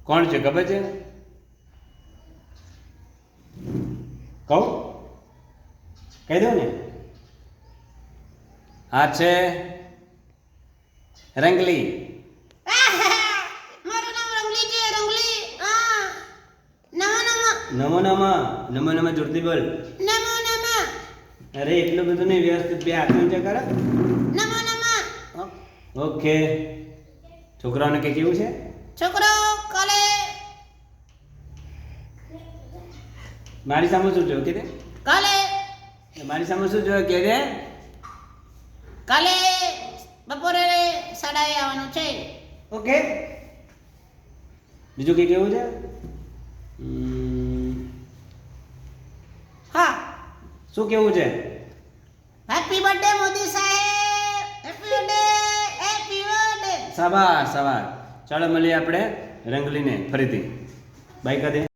કોણ છે ખબર છે? કહું? કહી દઉં ને? આ છે રંગલી. મારું નામ રંગલી છે. રંગલી. હા. નમો નમો નમો જોરથી બોલ. નમો નમો. અરે એટલું બધું નહીં, વ્યવસ્થિત બે હાથ ઊંચા કરો. નમો નમો. ઓકે. છોકરાઓને કે કેવું છે? છોકરો કાલે મારી સામે શું જોયું કે કાલે મારી સામે શું જોયું કે રે? કાલે બપોરે 7:30 આવવાનું છે. ઓકે. બીજું કે કેવું છે? હા. શું કેવું છે? હેપી બર્થડે મોદી સાહેબ. Happy birthday. Happy birthday. શાબાશ શાબાશ. ચાલો મળીએ આપણે રંગલીને ફરીથી. બાય કરી દે.